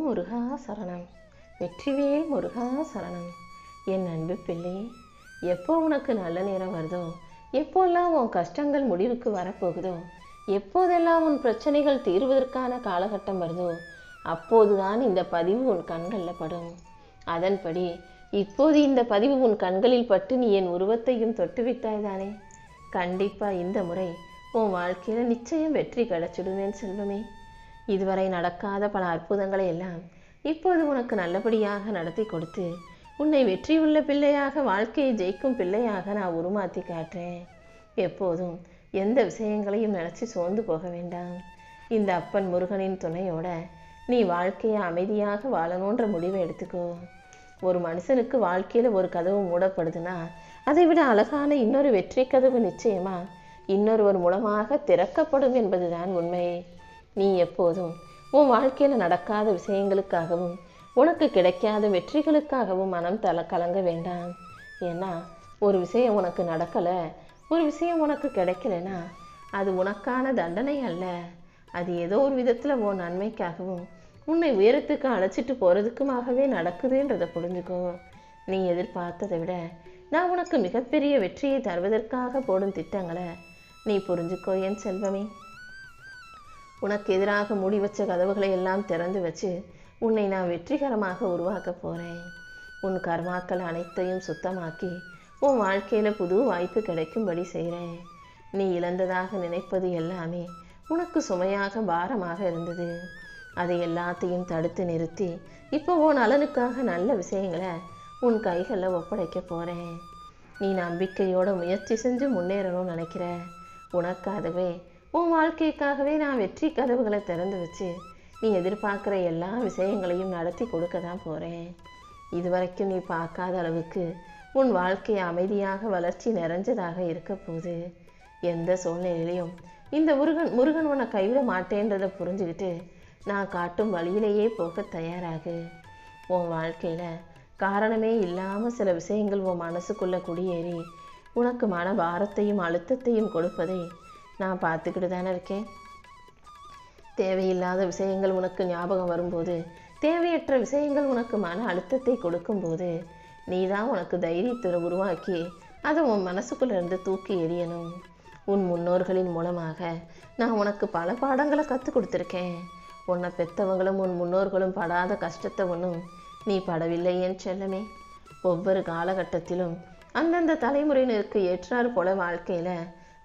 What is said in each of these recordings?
முருகா சரணம். வெற்றிவேல் முருகா சரணம். என் அன்பு பிள்ளை, எப்போ உனக்கு நல்ல நேரம் வருதோ, எப்போல்லாம் உன் கஷ்டங்கள் முடிவுக்கு வரப்போகுதோ, எப்போதெல்லாம் உன் பிரச்சனைகள் தீர்வதற்கான காலகட்டம் வருதோ, அப்போதுதான் இந்த பதிவு உன் கண்களில் படும். அதன்படி இப்போது இந்த பதிவு உன் கண்களில் பட்டு நீ என் உருவத்தையும் தொட்டுவிட்டாய் தானே. கண்டிப்பா இந்த முறை உன் வாழ்க்கையில நிச்சயம் வெற்றி கிடைச்சிடுவேன் செல்வமே. இதுவரை நடக்காத பல அற்புதங்களை எல்லாம் இப்போது உனக்கு நல்லபடியாக நடத்தி கொடுத்து உன்னை வெற்றியுள்ள பிள்ளையாக, வாழ்க்கையை ஜெயிக்கும் பிள்ளையாக நான் உருமாற்றி காட்டுறேன். எப்போதும் எந்த விஷயங்களையும் நினச்சி சோர்ந்து போக வேண்டாம். இந்த அப்பன் முருகனின் துணையோட நீ வாழ்க்கையை அமைதியாக வாழணுன்ற முடிவை எடுத்துக்கோ. ஒரு மனுஷனுக்கு வாழ்க்கையில் ஒரு கதவு மூடப்படுதுன்னா அதை விட அழகான இன்னொரு வெற்றி கதவு நிச்சயமா இன்னொருவர் மூலமாக திறக்கப்படும் என்பதுதான் உண்மை. நீ எப்போதும் உன் வாழ்க்கையில் நடக்காத விஷயங்களுக்காகவும் உனக்கு கிடைக்காத வெற்றிகளுக்காகவும் மனம் கலங்க வேண்டாம். ஏன்னா ஒரு விஷயம் உனக்கு நடக்கலை, ஒரு விஷயம் உனக்கு கிடைக்கலனா அது உனக்கான தண்டனை அல்ல. அது ஏதோ ஒரு விதத்தில் உன் நன்மைக்காகவும் உன்னை உயரத்துக்கு அழைச்சிட்டு போகிறதுக்குமாகவே நடக்குதுன்றதை புரிஞ்சுக்கோ. நீ எதிர்பார்த்ததை விட நான் உனக்கு மிகப்பெரிய வெற்றியை தருவதற்காக போடும் திட்டங்களை நீ புரிஞ்சுக்கோ என் செல்வமே. உனக்கு எதிராக மூடி வச்ச கதவுகளை எல்லாம் திறந்து வச்சு உன்னை நான் வெற்றிகரமாக உருவாக்க போகிறேன். உன் கர்மாக்கள் அனைத்தையும் சுத்தமாக்கி உன் வாழ்க்கையில் புது வாய்ப்பு கிடைக்கும்படி செய்கிறேன். நீ இழந்ததாக நினைப்பது எல்லாமே உனக்கு சுமையாக பாரமாக இருந்தது. அதை எல்லாத்தையும் தடுத்து நிறுத்தி இப்போ உன் நலனுக்காக நல்ல விஷயங்களை உன் கைகளில் ஒப்படைக்க போகிறேன். நீ நம்பிக்கையோட முயற்சி செஞ்சு முன்னேறணும்னு நினைக்கிற. உனக்காகவே உன் வாழ்க்கைக்காகவே நான் வெற்றி கதவுகளை திறந்து வச்சு நீ எதிர்பார்க்குற எல்லா விஷயங்களையும் நடத்தி கொடுக்க தான் போகிறேன். இதுவரைக்கும் நீ பார்க்காத அளவுக்கு உன் வாழ்க்கை அமைதியாக வளர்ச்சி நிறைஞ்சதாக இருக்க போகுது. எந்த சூழ்நிலையிலையும் இந்த முருகன் உன்னை கைவிட மாட்டேன்றதை புரிஞ்சுக்கிட்டு நான் காட்டும் வழியிலேயே போக தயாராகு. உன் வாழ்க்கையில் காரணமே இல்லாமல் சில விஷயங்கள் உன் மனசுக்குள்ளே குடியேறி உனக்கு மன பாரத்தையும் அழுத்தத்தையும் கொடுப்பதை நான் பார்த்துக்கிட்டு தானே இருக்கேன். தேவையில்லாத விஷயங்கள் உனக்கு ஞாபகம் வரும்போது, தேவையற்ற விஷயங்கள் உனக்கு மன அழுத்தத்தை கொடுக்கும்போது நீ தான் உனக்கு தைரியத்தை உருவாக்கி அதை உன் மனசுக்குள்ளேருந்து தூக்கி எறியணும். உன் முன்னோர்களின் மூலமாக நான் உனக்கு பல பாடங்களை கற்றுக் கொடுத்துருக்கேன். உன்னை பெற்றவங்களும் உன் முன்னோர்களும் படாத கஷ்டத்தை ஒன்றும் நீ படவில்லை என் செல்லமே. ஒவ்வொரு காலகட்டத்திலும் அந்தந்த தலைமுறையினருக்கு ஏற்றாறு போல வாழ்க்கையில்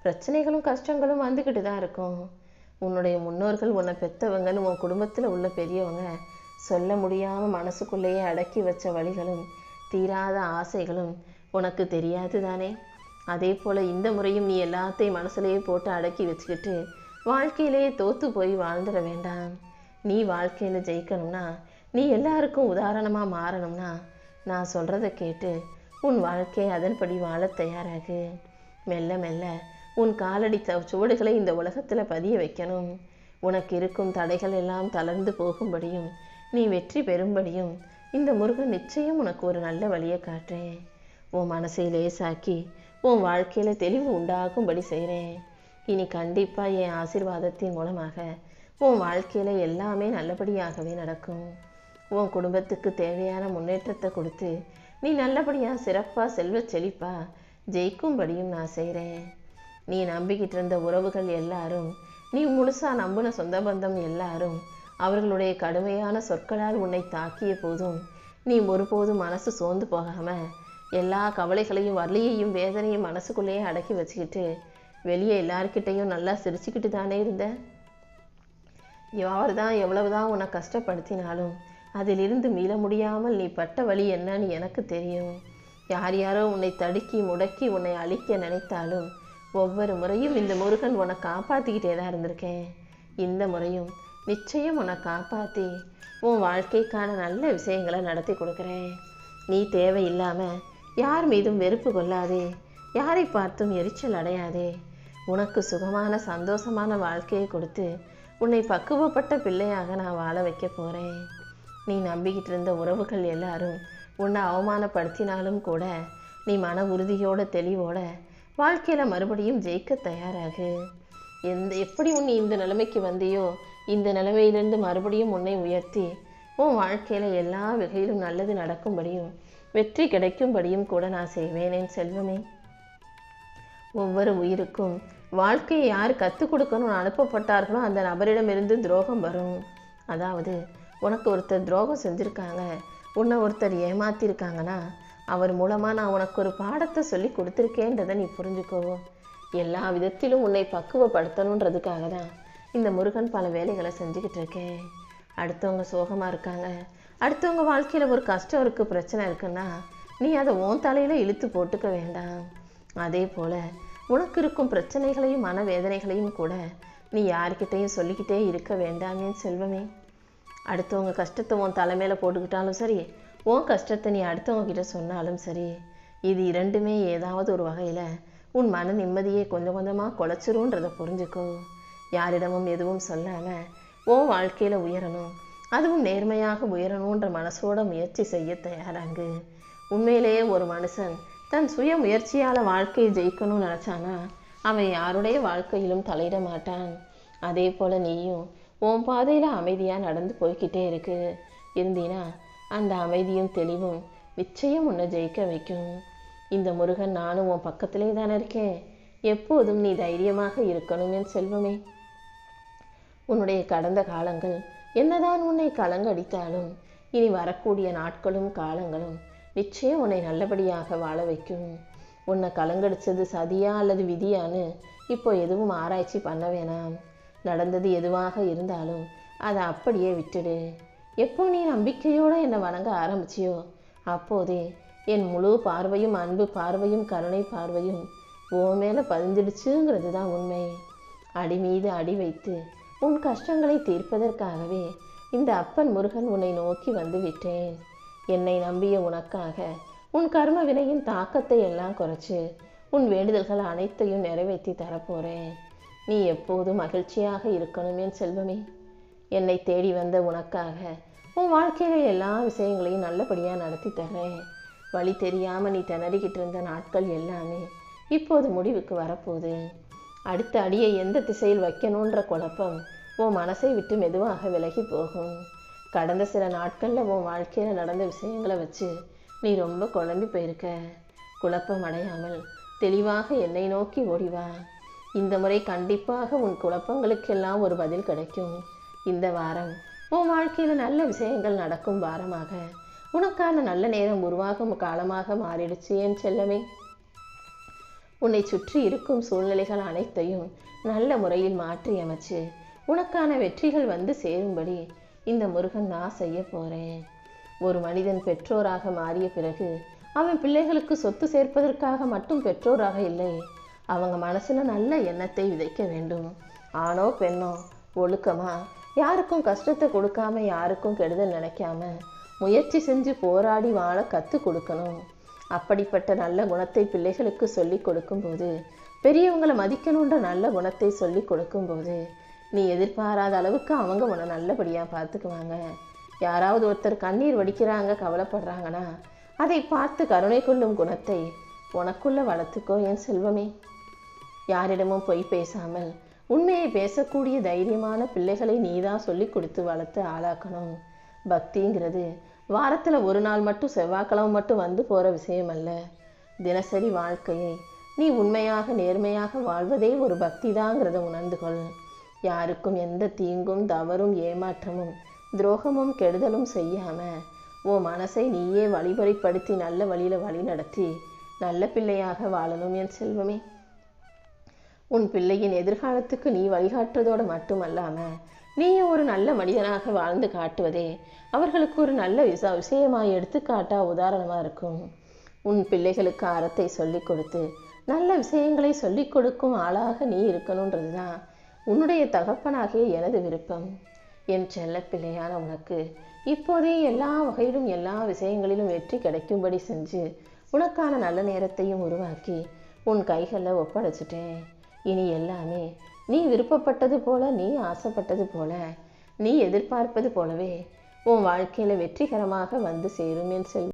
பிரச்சனைகளும் கஷ்டங்களும் வந்துக்கிட்டு தான் இருக்கும். உன்னுடைய முன்னோர்கள் உன்னை பெற்றவங்கன்னு உன் குடும்பத்தில் உள்ள பெரியவங்க சொல்ல முடியாமல் மனசுக்குள்ளேயே அடக்கி வச்ச வழிகளும் தீராத ஆசைகளும் உனக்கு தெரியாது தானே. அதே போல் இந்த முறையும் நீ எல்லாத்தையும் மனசுலேயே போட்டு அடக்கி வச்சுக்கிட்டு வாழ்க்கையிலேயே தோற்று போய் வாழ்ந்துட வேண்டாம். நீ வாழ்க்கையில் ஜெயிக்கணும்னா, நீ எல்லாருக்கும் உதாரணமாக மாறணும்னா நான் சொல்கிறத கேட்டு உன் வாழ்க்கையை அதன்படி வாழ தயாராகு. மெல்ல மெல்ல உன் காலடி சுவடுகளை இந்த உலகத்தில் பதிய வைக்கணும். உனக்கு இருக்கும் தடைகள் எல்லாம் தளர்ந்து போகும்படியும் நீ வெற்றி பெறும்படியும் இந்த முருகன் நிச்சயம் உனக்கு ஒரு நல்ல வழியை காட்டுறேன். உன் மனசை லேசாக்கி உன் வாழ்க்கையில் தெளிவு உண்டாகும்படி செய்கிறேன். இனி கண்டிப்பாக என் ஆசீர்வாதத்தின் மூலமாக உன் வாழ்க்கையில் எல்லாமே நல்லபடியாகவே நடக்கும். உன் குடும்பத்துக்கு தேவையான முன்னேற்றத்தை கொடுத்து நீ நல்லபடியாக சிறப்பாக செல்வ செழிப்பாக ஜெயிக்கும்படியும் நான் செய்கிறேன். நீ நம்பிக்கிட்டு இருந்த உறவுகள் எல்லாரும், நீ முழுசாக நம்பின சொந்த பந்தம் எல்லாரும் அவர்களுடைய கடுமையான சொற்களால் உன்னை தாக்கிய போதும் நீ ஒருபோதும் மனசு சோர்ந்து போகாமல் எல்லா கவலைகளையும் வலியையும் வேதனையும் மனசுக்குள்ளேயே அடக்கி வச்சுக்கிட்டு வெளியே எல்லார்கிட்டையும் நல்லா சிரிச்சுக்கிட்டு தானே இருந்த. யார் தான் எவ்வளவுதான் உன்னை கஷ்டப்படுத்தினாலும் அதிலிருந்து மீள முடியாமல் நீ பட்ட வழி என்னன்னு எனக்கு தெரியும். யார் யாரோ உன்னை தடுக்கி முடக்கி உன்னை அழிக்க நினைத்தாலும் ஒவ்வொரு முறையும் இந்த முருகன் உன்னை காப்பாற்றிக்கிட்டே தான் இருந்திருக்கேன். இந்த முறையும் நிச்சயம் உன்னை காப்பாற்றி உன் வாழ்க்கைக்கான நல்ல விஷயங்களை நடத்தி கொடுக்குறேன். நீ தேவையில்லாமல் யார் மீதும் வெறுப்பு கொள்ளாதே, யாரை பார்த்தும் எரிச்சல் அடையாதே. உனக்கு சுகமான சந்தோஷமான வாழ்க்கையை கொடுத்து உன்னை பக்குவப்பட்ட பிள்ளையாக நான் வாழ வைக்க போகிறேன். நீ நம்பிக்கிட்டு இருந்த உறவுகள் எல்லாரும் உன்னை அவமானப்படுத்தினாலும் கூட நீ மன உறுதியோட தெளிவோட வாழ்க்கையில் மறுபடியும் ஜெயிக்க தயாராகு. எப்படி உன்னை இந்த நிலைமைக்கு வந்தியோ இந்த நிலைமையிலிருந்து மறுபடியும் உன்னை உயர்த்தி உன் வாழ்க்கையில் எல்லா வகையிலும் நல்லது நடக்கும்படியும் வெற்றி கிடைக்கும்படியும் கூட நான் செய்வேன் என் செல்வமே. ஒவ்வொரு உயிருக்கும் வாழ்க்கையை யார் கற்றுக் கொடுக்கணும்னு அனுப்பப்பட்டார்களோ அந்த நபரிடமிருந்து துரோகம் வரும். அதாவது உனக்கு ஒருத்தர் துரோகம் செஞ்சுருக்காங்க, உன்னை ஒருத்தர் ஏமாத்திருக்காங்கன்னா அவர் மூலமாக நான் உனக்கு ஒரு பாடத்தை சொல்லி கொடுத்துருக்கேன்றதை நீ புரிஞ்சுக்கோ. எல்லா விதத்திலும் உன்னை பக்குவப்படுத்தணுன்றதுக்காக தான் இந்த முருகன் பல வேலைகளை செஞ்சுக்கிட்டு இருக்கேன். அடுத்தவங்க சோகமாக இருக்காங்க, அடுத்தவங்க வாழ்க்கையில் ஒரு கஷ்டம் இருக்குது, பிரச்சனை இருக்குன்னா நீ அதை உன் தலையில் இழுத்து போட்டுக்க வேண்டாம். அதே போல் உனக்கு இருக்கும் பிரச்சனைகளையும் மனவேதனைகளையும் கூட நீ யார்கிட்டையும் சொல்லிக்கிட்டே இருக்க வேண்டாமே செல்வமே. அடுத்தவங்க கஷ்டத்தை உன் தலைமையில் போட்டுக்கிட்டாலும் சரி, உன் கஷ்டத்தை நீ அடுத்தவங்க கிட்ட சொன்னாலும் சரி, இது இரண்டுமே ஏதாவது ஒரு வகையில் உன் மன நிம்மதியை கொஞ்சம் கொஞ்சமாக குலைச்சிருன்றதை புரிஞ்சுக்கோ. யாரிடமும் எதுவும் சொல்லாமல் உன் வாழ்க்கையில் உயரணும், அதுவும் நேர்மையாக உயரணுன்ற மனசோட முயற்சி செய்ய தயாராங்கு. உண்மையிலேயே ஒரு மனுஷன் தன் சுய முயற்சியால் வாழ்க்கையை ஜெயிக்கணும்னு நினச்சானா அவன் யாருடைய வாழ்க்கையிலும் தலையிட மாட்டான். அதே போல் நீயும் உன் பாதையில் அமைதியாக நடந்து போய்கிட்டே இருந்தீனா அந்த அமைதியும் தெளிவும் நிச்சயம் உன்னை ஜெயிக்க வைக்கும். இந்த முருகன் நானும் உன் பக்கத்திலே தானே இருக்கேன். எப்போதும் நீ தைரியமாக இருக்கணும் என் செல்வமே. உன்னுடைய கடந்த காலங்கள் என்னதான் உன்னை கலங்கடித்தாலும் இனி வரக்கூடிய நாட்களும் காலங்களும் நிச்சயம் உன்னை நல்லபடியாக வாழ வைக்கும். உன்னை கலங்கடிச்சது சதியா அல்லது விதியான்னு இப்போ எதுவும் ஆராய்ச்சி பண்ண வேணாம். நடந்தது எதுவாக இருந்தாலும் அதை அப்படியே விட்டுடு. எப்போ நீ நம்பிக்கையோடு என்னை வணங்க ஆரம்பிச்சியோ அப்போதே என் முழு பார்வையும் அன்பு பார்வையும் கருணை பார்வையும் உன் மேலே பதிஞ்சிடுச்சுங்கிறது தான் உண்மை. அடி மீது அடி வைத்து உன் கஷ்டங்களை தீர்ப்பதற்காகவே இந்த அப்பன் முருகன் உன்னை நோக்கி வந்து விட்டேன். என்னை நம்பிய உனக்காக உன் கர்ம வினையின் தாக்கத்தை எல்லாம் குறைச்சு உன் வேண்டுதல்கள் அனைத்தையும் நிறைவேற்றி தரப்போகிறேன். நீ எப்போதும் மகிழ்ச்சியாக இருக்கணும் என் செல்வமே. என்னை தேடி வந்த உனக்காக உன் வாழ்க்கையில் எல்லா விஷயங்களையும் நல்லபடியாக நடத்தி தர்றேன். வழி தெரியாமல் நீ திணறிக்கிட்டு இருந்த நாட்கள் எல்லாமே இப்போது முடிவுக்கு வரப்போகுது. அடுத்த அடியை எந்த திசையில் வைக்கணுன்ற குழப்பம் உன் மனசை விட்டு மெதுவாக விலகி போகும். கடந்த சில நாட்களில் உன் வாழ்க்கையில் நடந்த விஷயங்களை வச்சு நீ ரொம்ப குழம்பி போயிருக்க. குழப்பம் அடையாமல் தெளிவாக என்னை நோக்கி ஓடிவா. இந்த முறை கண்டிப்பாக உன் குழப்பங்களுக்கெல்லாம் ஒரு பதில் கிடைக்கும். இந்த வாரம் உன் வாழ்க்கையில் நல்ல விஷயங்கள் நடக்கும் வாரமாக, உனக்கான நல்ல நேரம் உருவாகும் காலமாக மாறிடுச்சு என் செல்லமே. உன்னை சுற்றி இருக்கும் சூழ்நிலைகள் அனைத்தையும் நல்ல முறையில் மாற்றி அமைச்சு உனக்கான வெற்றிகள் வந்து சேரும்படி இந்த முருகன் நான் செய்ய போகிறேன். ஒரு மனிதன் பெற்றோராக மாறிய பிறகு அவன் பிள்ளைகளுக்கு சொத்து சேர்ப்பதற்காக மட்டும் பெற்றோராக இல்லை, அவங்க மனசில் நல்ல எண்ணத்தை விதைக்க வேண்டும். ஆணோ பெண்ணோ ஒழுக்கமாக யாருக்கும் கஷ்டத்தை கொடுக்காம யாருக்கும் கெடுதல் நினைக்காம முயற்சி செஞ்சு போராடி வாழ கற்றுக் கொடுக்கணும். அப்படிப்பட்ட நல்ல குணத்தை பிள்ளைகளுக்கு சொல்லி கொடுக்கும்போது, பெரியவங்களை மதிக்கணுன்ற நல்ல குணத்தை சொல்லி கொடுக்கும்போது நீ எதிர்பாராத அளவுக்கு அவங்க உன்னை நல்லபடியாக பார்த்துக்குவாங்க. யாராவது ஒருத்தர் கண்ணீர் வடிக்கிறாங்க, கவலைப்படுறாங்கன்னா அதை பார்த்து கருணை கொள்ளும் குணத்தை உனக்குள்ளே வளர்த்துக்கோ என் செல்வமே. யாரிடமும் பொய் பேசாமல் உண்மையை பேசக்கூடிய தைரியமான பிள்ளைகளை நீதான் சொல்லி கொடுத்து வளர்த்து ஆளாக்கணும். பக்திங்கிறது வாரத்தில் ஒரு நாள் மட்டும் செவ்வாய்க்கிழமை மட்டும் வந்து போகிற விஷயம் அல்ல. தினசரி வாழ்க்கையை நீ உண்மையாக நேர்மையாக வாழ்வதே ஒரு பக்தி தாங்கிறத உணர்ந்து கொள். யாருக்கும் எந்த தீங்கும் தவறும் ஏமாற்றமும் துரோகமும் கெடுதலும் செய்யாமல் உன் மனசை நீயே வழிமுறைப்படுத்தி நல்ல வழியில் வழி நடத்தி நல்ல பிள்ளையாக வாழணும் என் செல்வமே. உன் பிள்ளையின் எதிர்காலத்துக்கு நீ வழிகாட்டுவதோடு மட்டுமல்லாமல் நீயும் ஒரு நல்ல மனிதனாக வாழ்ந்து காட்டுவதே அவர்களுக்கு ஒரு நல்ல விஷயமாக எடுத்துக்காட்டா உதாரணமாக இருக்கும். உன் பிள்ளைகளுக்கு அறத்தை சொல்லிக் கொடுத்து நல்ல விஷயங்களை சொல்லிக் கொடுக்கும் ஆளாக நீ இருக்கணுன்றது தான் உன்னுடைய தகப்பனாகிய எனது விருப்பம். என் செல்ல பிள்ளையான உனக்கு இப்போதே எல்லா வகையிலும் எல்லா விஷயங்களிலும் வெற்றி கிடைக்கும்படி செஞ்சு உனக்கான நல்ல நேரத்தையும் உருவாக்கி உன் கைகளில் ஒப்படைச்சிட்டேன். இனி எல்லாமே நீ விருப்பப்பட்டது போல, நீ ஆசைப்பட்டது போல, நீ எதிர்பார்ப்பது போலவே உன் வாழ்க்கையில் வெற்றிகரமாக வந்து சேரும் என் செல்வம்.